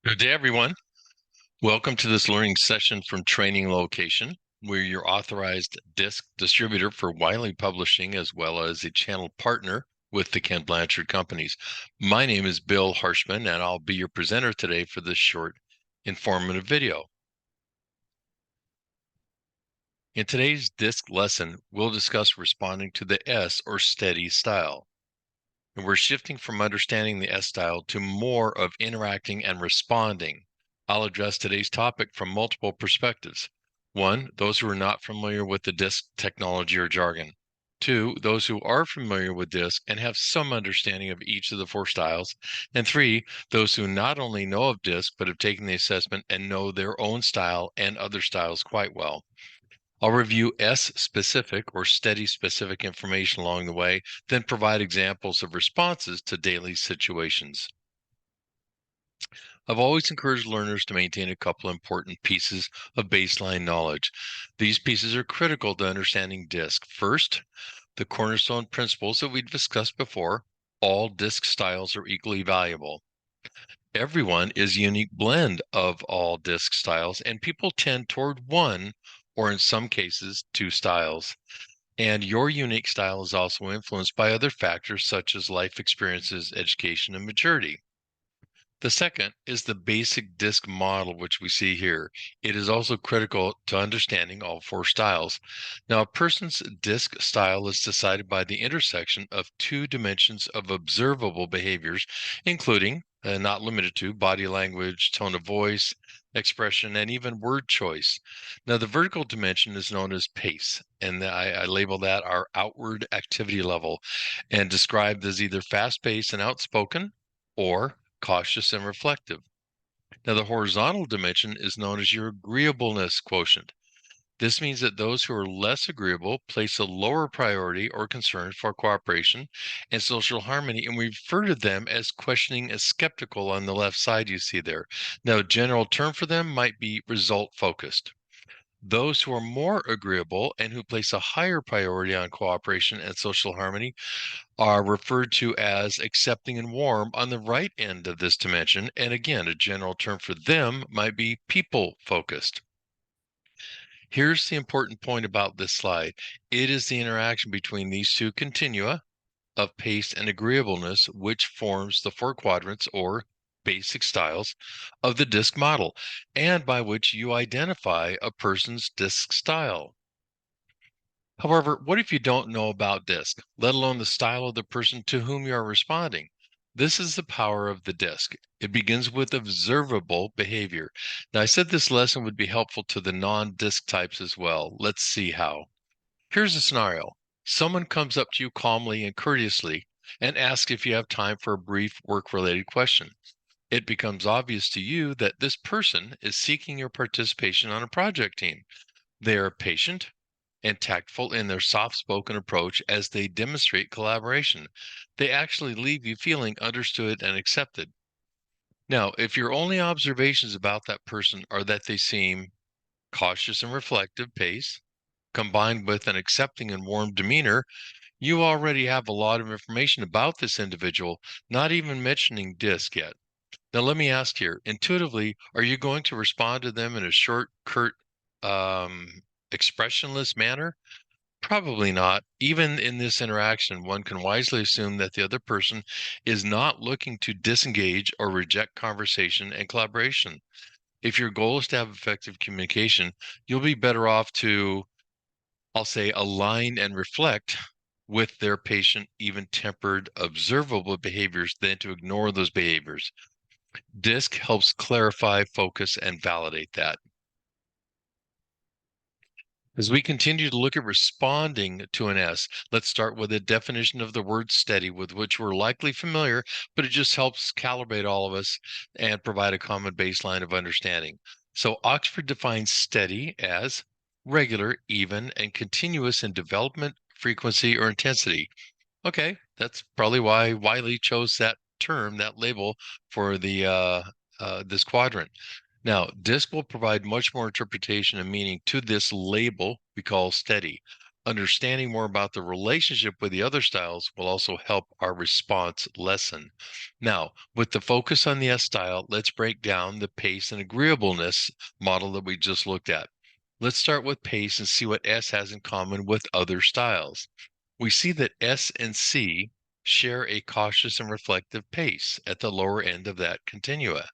Good day, everyone. Welcome to this learning session from Training Location. We're your authorized DiSC distributor for Wiley Publishing, as well as a channel partner with the Ken Blanchard Companies. My name is Bill Harshman, and I'll be your presenter today for this short, informative video. In today's DiSC lesson, we'll discuss responding to the S or steady style. And we're shifting from understanding the S style to more of interacting and responding. I'll address today's topic from multiple perspectives. One, those who are not familiar with the DiSC technology or jargon. Two, those who are familiar with DiSC and have some understanding of each of the four styles. And three, those who not only know of DiSC, but have taken the assessment and know their own style and other styles quite well. I'll review S-specific or steady-specific information along the way, then provide examples of responses to daily situations. I've always encouraged learners to maintain a couple important pieces of baseline knowledge. These pieces are critical to understanding DiSC. First, the cornerstone principles that we've discussed before. All DiSC styles are equally valuable. Everyone is a unique blend of all DiSC styles, and people tend toward one, or in some cases, two styles. And your unique style is also influenced by other factors such as life experiences, education, and maturity. The second is the basic DiSC model, which we see here. It is also critical to understanding all four styles. Now, a person's DiSC style is decided by the intersection of two dimensions of observable behaviors, including, not limited to, body language, tone of voice, expression, and even word choice. Now, the vertical dimension is known as pace, and I label that our outward activity level, and described as either fast-paced and outspoken or cautious and reflective. Now, the horizontal dimension is known as your agreeableness quotient. This means that those who are less agreeable place a lower priority or concern for cooperation and social harmony, and we refer to them as questioning and skeptical on the left side you see there. Now, a general term for them might be result focused. Those who are more agreeable and who place a higher priority on cooperation and social harmony are referred to as accepting and warm on the right end of this dimension. And again, a general term for them might be people focused. Here's the important point about this slide. It is the interaction between these two continua of pace and agreeableness, which forms the four quadrants or basic styles of the DiSC model, and by which you identify a person's DiSC style. However, what if you don't know about DiSC, let alone the style of the person to whom you are responding? This is the power of the DiSC. It begins with observable behavior. Now, I said this lesson would be helpful to the non-DiSC types as well. Let's see how. Here's a scenario. Someone comes up to you calmly and courteously and asks if you have time for a brief work-related question. It becomes obvious to you that this person is seeking your participation on a project team. They are patient and tactful in their soft-spoken approach as they demonstrate collaboration. They actually leave you feeling understood and accepted. Now, if your only observations about that person are that they seem cautious and reflective pace, combined with an accepting and warm demeanor, you already have a lot of information about this individual, not even mentioning DiSC yet. Now, let me ask here, intuitively, are you going to respond to them in a short, curt, expressionless manner? Probably not. Even in this interaction, one can wisely assume that the other person is not looking to disengage or reject conversation and collaboration. If your goal is to have effective communication, you'll be better off to, I'll say, align and reflect with their patient, even tempered, observable behaviors than to ignore those behaviors. DiSC helps clarify, focus, and validate that. As we continue to look at responding to an S, let's start with a definition of the word steady, with which we're likely familiar, but it just helps calibrate all of us and provide a common baseline of understanding. So Oxford defines steady as regular, even, and continuous in development, frequency, or intensity. Okay, that's probably why Wiley chose that term, that label for the this quadrant. Now, DiSC will provide much more interpretation and meaning to this label we call steady. Understanding more about the relationship with the other styles will also help our response lesson. Now, with the focus on the S style, let's break down the pace and agreeableness model that we just looked at. Let's start with pace and see what S has in common with other styles. We see that S and C share a cautious and reflective pace at the lower end of that continua.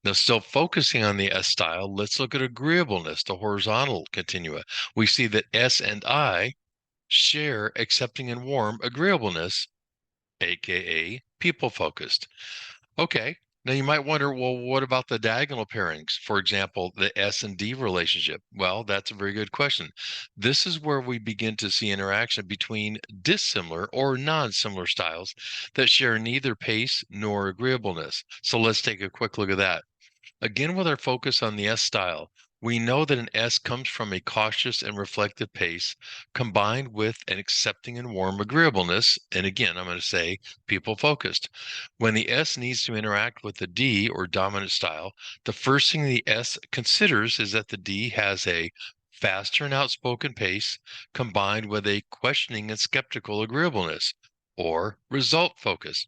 Now, still focusing on the S style, let's look at agreeableness, the horizontal continua. We see that S and I share accepting and warm agreeableness, aka people focused. Okay, now you might wonder, well, what about the diagonal pairings? For example, the S and D relationship. Well, that's a very good question. This is where we begin to see interaction between dissimilar or non-similar styles that share neither pace nor agreeableness. So let's take a quick look at that. Again, with our focus on the S style, we know that an S comes from a cautious and reflective pace combined with an accepting and warm agreeableness. And again, I'm going to say people focused. When the S needs to interact with the D or dominant style, the first thing the S considers is that the D has a faster and outspoken pace combined with a questioning and skeptical agreeableness or result focus.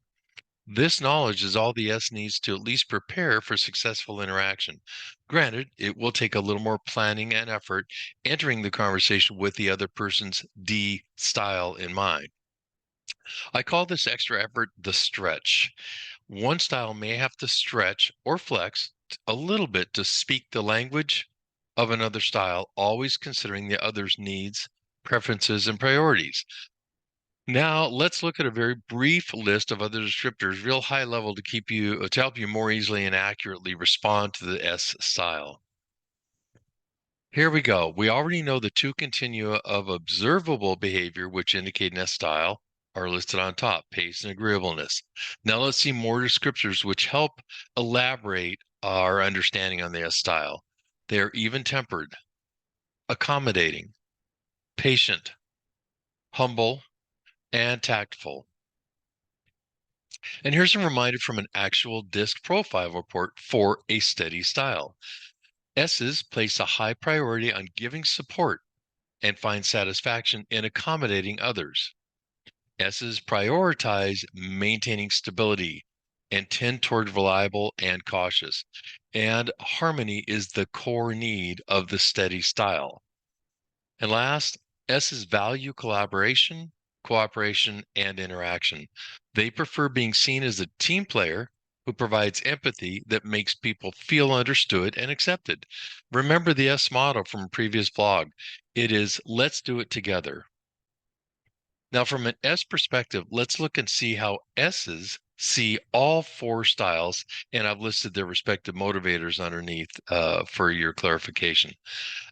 This knowledge is all the S needs to at least prepare for successful interaction. Granted, it will take a little more planning and effort entering the conversation with the other person's D style in mind. I call this extra effort the stretch. One style may have to stretch or flex a little bit to speak the language of another style, always considering the other's needs, preferences, and priorities. Now, let's look at a very brief list of other descriptors, real high level to help you more easily and accurately respond to the S style. Here we go. We already know the two continua of observable behavior, which indicate an S style, are listed on top, pace and agreeableness. Now let's see more descriptors which help elaborate our understanding on the S style. They are even-tempered, accommodating, patient, humble, and tactful. And here's a reminder from an actual DiSC profile report for a steady style. S's place a high priority on giving support and find satisfaction in accommodating others. S's prioritize maintaining stability and tend toward reliable and cautious. And harmony is the core need of the steady style. And last, S's value collaboration, cooperation, and interaction. They prefer being seen as a team player who provides empathy that makes people feel understood and accepted. Remember the S motto from a previous blog. It is, let's do it together. Now, from an S perspective, let's look and see how S's see all four styles, and I've listed their respective motivators underneath for your clarification.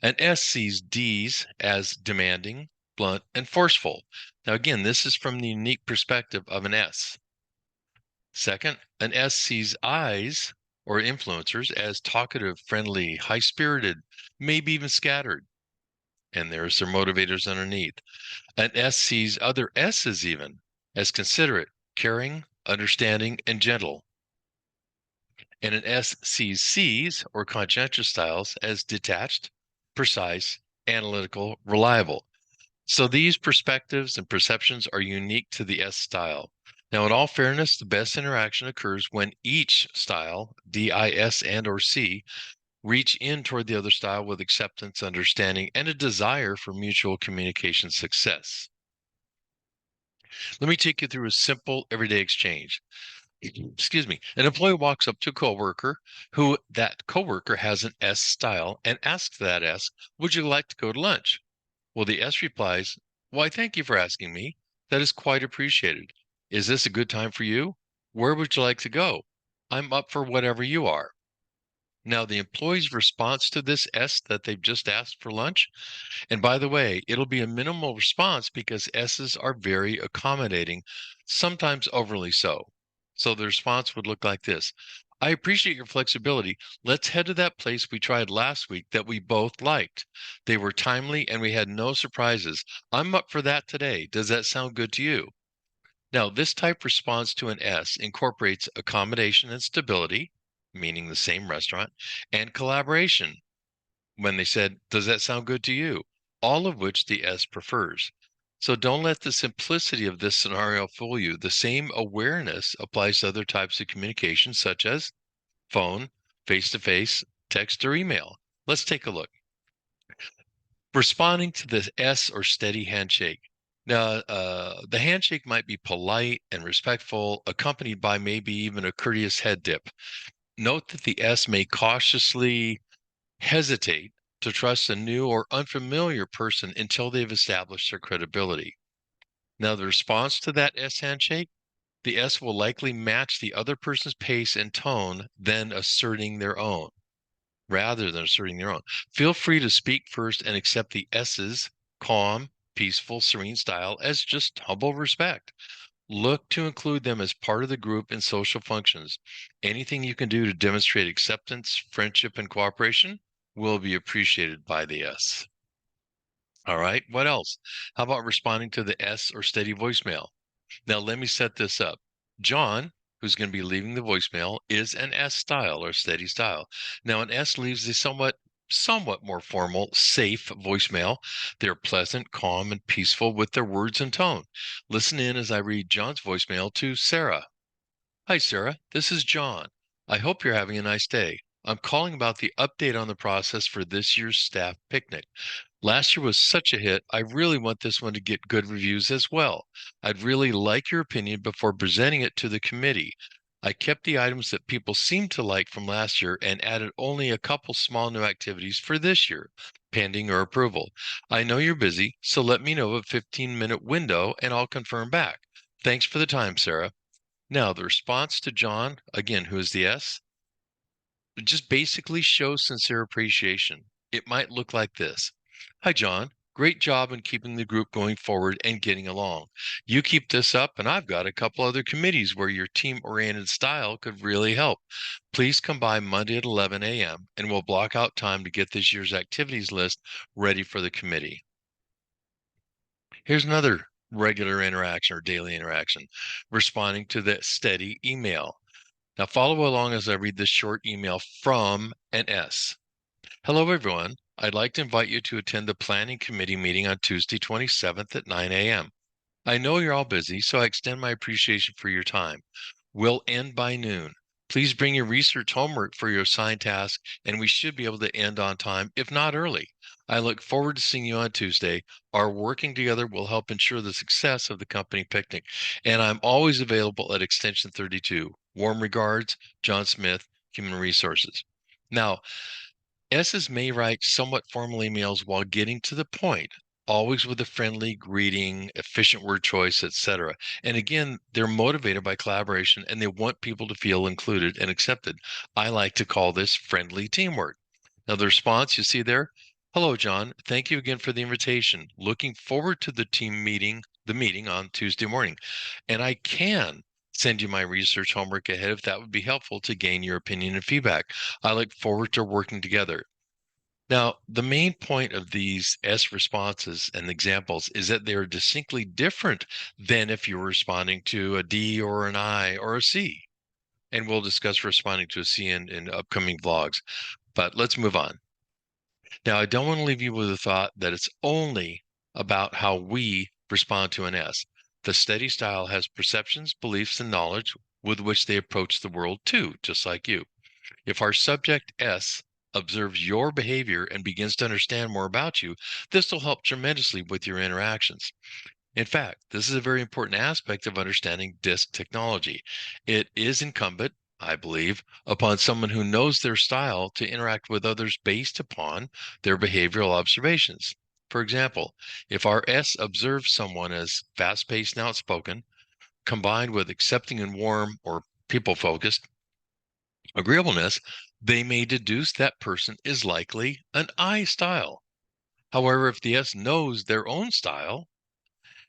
An S sees D's as demanding, blunt, and forceful. Now, again, this is from the unique perspective of an S. Second, an S sees I's or influencers as talkative, friendly, high-spirited, maybe even scattered. And there's their motivators underneath. An S sees other S's even as considerate, caring, understanding, and gentle. And an S sees C's or conscientious styles as detached, precise, analytical, reliable. So these perspectives and perceptions are unique to the S style. Now, in all fairness, the best interaction occurs when each style, DIS and or C, reach in toward the other style with acceptance, understanding, and a desire for mutual communication success. Let me take you through a simple everyday exchange. Excuse me. An employee walks up to a coworker who that coworker has an S style and asks that S, would you like to go to lunch? Well, the S replies, why, thank you for asking me. That is quite appreciated. Is this a good time for you? Where would you like to go? I'm up for whatever you are. Now, the employee's response to this S that they've just asked for lunch, and by the way, it'll be a minimal response because S's are very accommodating, sometimes overly so. So the response would look like this. I appreciate your flexibility. Let's head to that place we tried last week that we both liked. They were timely and we had no surprises. I'm up for that today. Does that sound good to you? Now, this type response to an S incorporates accommodation and stability, meaning the same restaurant, and collaboration. When they said, does that sound good to you? all of which the S prefers. So don't let the simplicity of this scenario fool you. The same awareness applies to other types of communication, such as phone, face-to-face, text, or email. Let's take a look. Responding to the S or steady handshake. Now, the handshake might be polite and respectful, accompanied by maybe even a courteous head dip. Note that the S may cautiously hesitate to trust a new or unfamiliar person until they've established their credibility. Now, the response to that S handshake, the S will likely match the other person's pace and tone, then asserting their own. Rather than asserting their own. Feel free to speak first and accept the S's calm, peaceful, serene style as just humble respect. Look to include them as part of the group in social functions. Anything you can do to demonstrate acceptance, friendship, and cooperation will be appreciated by the S. All right, what else? How about responding to the S or steady voicemail? Now, let me set this up. John, who's going to be leaving the voicemail, is an S style or steady style. Now, an S leaves a somewhat more formal, safe voicemail. They're pleasant, calm, and peaceful with their words and tone. Listen in as I read John's voicemail to Sarah. Hi, Sarah. This is John. I hope you're having a nice day. I'm calling about the update on the process for this year's staff picnic. Last year was such a hit. I really want this one to get good reviews as well. I'd really like your opinion before presenting it to the committee. I kept the items that people seemed to like from last year and added only a couple small new activities for this year, pending your approval. I know you're busy, so let me know a 15-minute window and I'll confirm back. Thanks for the time, Sarah. Now, the response to John, again, who is the S, just basically shows sincere appreciation. It might look like this. Hi, John. Great job in keeping the group going forward and getting along. You keep this up, and I've got a couple other committees where your team-oriented style could really help. Please come by Monday at 11 a.m., and we'll block out time to get this year's activities list ready for the committee. Here's another regular interaction or daily interaction, responding to the steady email. Now follow along as I read this short email from an S. Hello, everyone. I'd like to invite you to attend the Planning Committee meeting on Tuesday, 27th at 9 a.m. I know you're all busy, so I extend my appreciation for your time. We'll end by noon. Please bring your research homework for your assigned task, and we should be able to end on time, if not early. I look forward to seeing you on Tuesday. Our working together will help ensure the success of the company picnic, and I'm always available at Extension 32. Warm regards, John Smith, Human Resources. Now, S's may write somewhat formal emails while getting to the point, always with a friendly greeting, efficient word choice, etc. And again, they're motivated by collaboration and they want people to feel included and accepted. I like to call this friendly teamwork. Now, the response you see there, hello, John. Thank you again for the invitation. Looking forward to the meeting on Tuesday morning. And I can send you my research homework ahead if that would be helpful to gain your opinion and feedback. I look forward to working together. Now, the main point of these S responses and examples is that they're distinctly different than if you were responding to a D or an I or a C. And we'll discuss responding to a C in upcoming vlogs. But let's move on. Now, I don't want to leave you with the thought that it's only about how we respond to an S. The steady style has perceptions, beliefs, and knowledge with which they approach the world too, just like you. If our subject S observes your behavior and begins to understand more about you, this will help tremendously with your interactions. In fact, this is a very important aspect of understanding DiSC technology. It is incumbent, I believe, upon someone who knows their style to interact with others based upon their behavioral observations. For example, if our S observes someone as fast-paced and outspoken, combined with accepting and warm or people-focused, agreeableness, they may deduce that person is likely an I style. However, if the S knows their own style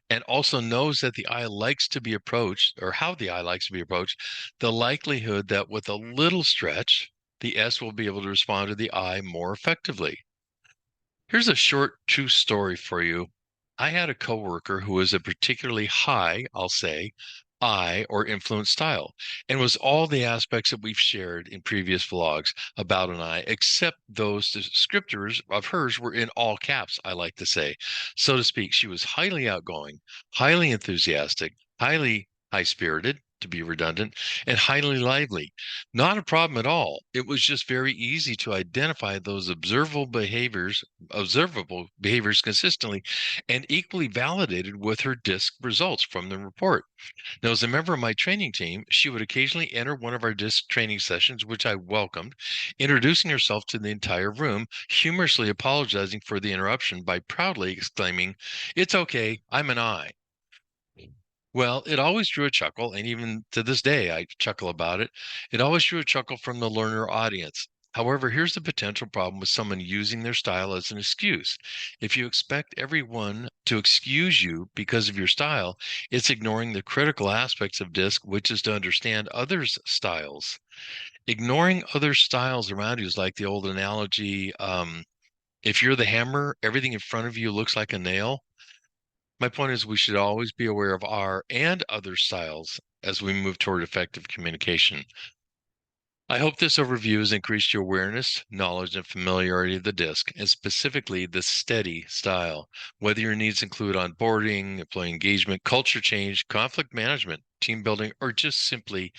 and also knows that the I likes to be approached or how the I likes to be approached, the likelihood that with a little stretch, the S will be able to respond to the I more effectively. Here's a short true story for you. I had a coworker who was a particularly high, I'll say, eye, or influence style, and was all the aspects that we've shared in previous vlogs about an eye, except those descriptors of hers were in all caps, I like to say. So to speak, she was highly outgoing, highly enthusiastic, highly high-spirited, to be redundant, and highly lively. Not a problem at all. It was just very easy to identify those observable behaviors consistently, and equally validated with her DiSC results from the report. Now, as a member of my training team, she would occasionally enter one of our DiSC training sessions, which I welcomed, introducing herself to the entire room, humorously apologizing for the interruption by proudly exclaiming, "It's okay, I'm an I." Well, it always drew a chuckle, and even to this day, I chuckle about it. It always drew a chuckle from the learner audience. However, here's the potential problem with someone using their style as an excuse. If you expect everyone to excuse you because of your style, it's ignoring the critical aspects of DiSC, which is to understand others' styles. Ignoring other styles around you is like the old analogy, if you're the hammer, everything in front of you looks like a nail. My point is we should always be aware of our and other styles as we move toward effective communication. I hope this overview has increased your awareness, knowledge, and familiarity of the DiSC, and specifically the steady style. Whether your needs include onboarding, employee engagement, culture change, conflict management, team building, or just simply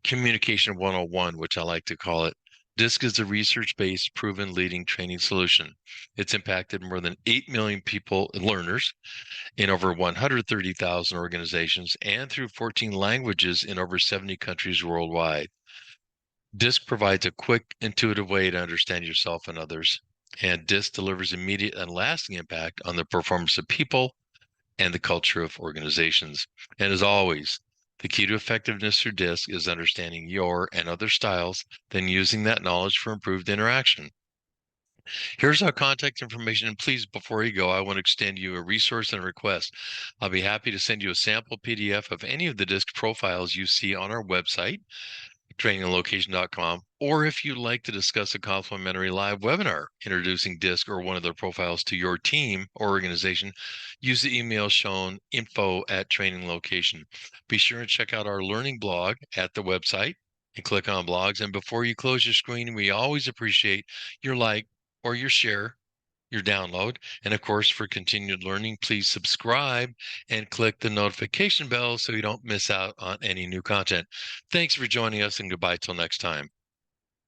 communication 101, which I like to call it, DiSC is a research-based, proven leading training solution. It's impacted more than 8 million people and learners in over 130,000 organizations and through 14 languages in over 70 countries worldwide. DiSC provides a quick, intuitive way to understand yourself and others, and DiSC delivers immediate and lasting impact on the performance of people and the culture of organizations. And as always, the key to effectiveness through DiSC is understanding your and other styles, then using that knowledge for improved interaction. Here's our contact information. And please, before you go, I want to extend you a resource and a request. I'll be happy to send you a sample PDF of any of the DiSC profiles you see on our website, traininglocation.com, or if you'd like to discuss a complimentary live webinar introducing DiSC or one of their profiles to your team or organization, use the email shown, info@traininglocation. Be sure and check out our learning blog at the website and click on blogs. And before you close your screen, we always appreciate your like or your share, your download. And of course, for continued learning, please subscribe and click the notification bell so you don't miss out on any new content. Thanks for joining us, and goodbye till next time.